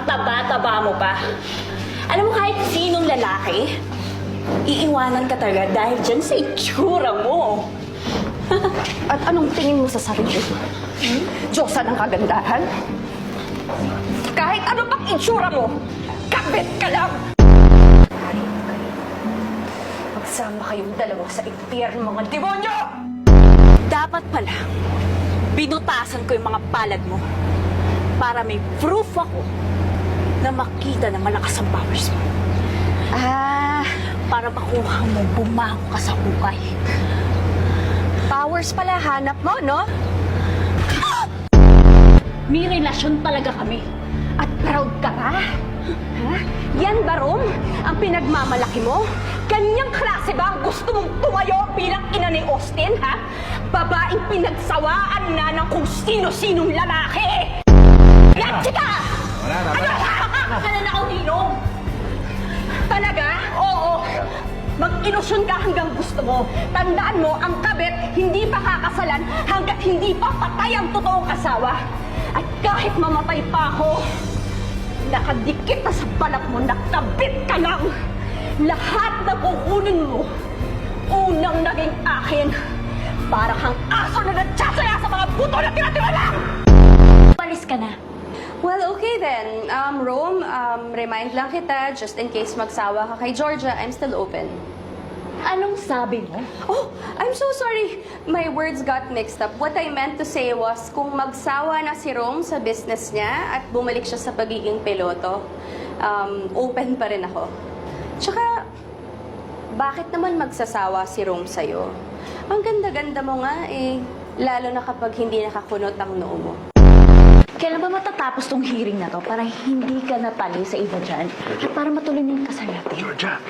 taba-taba mo pa. Alam mo, kahit sinong lalaki, iiwanan ka talaga dahil dyan sa itsura mo. At anong tingin mo sa sarili mo? Diyosa ng kagandahan? Kahit ano pang itsura mo, kabit ka lang! Magsama kayong dalawa sa impyerno, mga demonyo! Dapat pala, binutasan ko yung mga palad mo para may proof ako na makita na malakas ang powers mo. Para makuha mo, bumango ka sa hukay. Powers pala hanap mo, no? May relasyon talaga kami. At proud ka ba? Ha? Yan ba, Rom? Ang pinagmamalaki mo? Ganyang klase ba ang gusto mong tumayo bilang ina ni Austin, ha? Babaeng pinagsawaan na ng kung sino-sinong lalaki! Yan, chika! Wala na, Ano? Ka na nakaulino! Talaga? Oo. Mag-ilusyon ka hanggang gusto mo. Tandaan mo, ang kabit hindi pa kakasalan hanggat hindi pa patay ang totoong asawa. At kahit mamatay pa ako, nakadikit na sa balat mo, nakabit ka lang. Lahat na kukunin mo, unang naging akin. Para kang aso na nagsasaya sa mga buto na tinatira lang! Palis ka na. Well, okay then. Rome, remind lang kita, just in case magsawa ka kay Georgia, I'm still open. Anong sabi mo? Oh, I'm so sorry. My words got mixed up. What I meant to say was, kung magsawa na si Rome sa business niya at bumalik siya sa pagiging piloto, open pa rin ako. Tsaka, bakit naman magsasawa si Rome sa'yo? Ang ganda-ganda mo nga eh. Lalo na kapag hindi nakakunot ang noo mo. Kailan ba matatapos tong hearing na to para hindi ka napali sa iba dyan? At para matuloy na yung kasal natin? Georgia!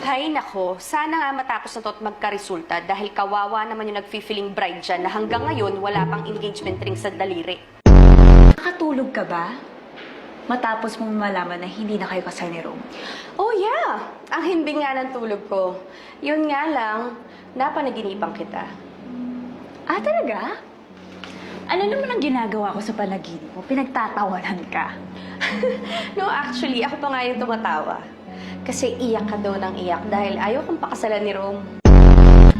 Hay nako, sana nga matapos na to at magkaresulta dahil kawawa naman yung nagfi-feeling bride dyan na hanggang ngayon wala pang engagement ring sa daliri. Nakatulog ka ba? Matapos mong malaman na hindi na kayo kasal ni Rome. Oh yeah, ang himbing nga ng tulog ko. Yun nga lang, napanaginipan kita. Ah, talaga? Ano naman ang ginagawa ko sa panaginip mo? Pinagtatawanan ka. No, actually, ako pa nga yung tumatawa. Kasi iyak ka daw ng iyak dahil ayaw kong pakasalan ni Rome.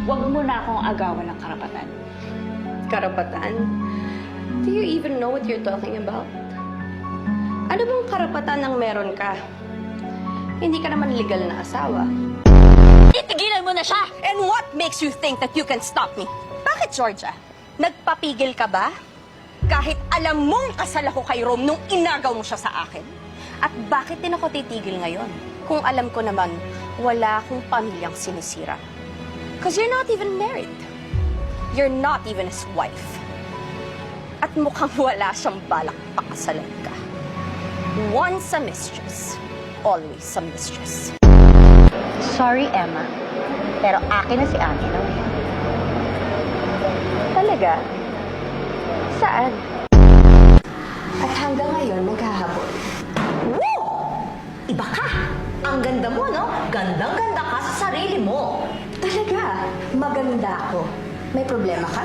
Huwag mo na akong agawan ng karapatan. Karapatan? Do you even know what you're talking about? Ano bang karapatan ang meron ka? Hindi ka naman legal na asawa. Itigilan mo na siya! And what makes you think that you can stop me? Bakit, Georgia? Nagpapigil ka ba? Kahit alam mong kasal ako kay Rome nung inagaw mo siya sa akin. At bakit din ako titigil ngayon? Kung alam ko naman, wala akong pamilyang sinisira. Because you're not even married. You're not even his wife. At mukhang wala siyang balak pakasalan ka. Once a mistress, always a mistress. Sorry, Emma. Pero akin na si Angelo. Talaga? Saan? At hanggang ngayon, naghahabol. Woo! Iba ka! Ang ganda mo, no? Gandang-ganda ka sa sarili mo. Talaga? Maganda ako. May problema ka?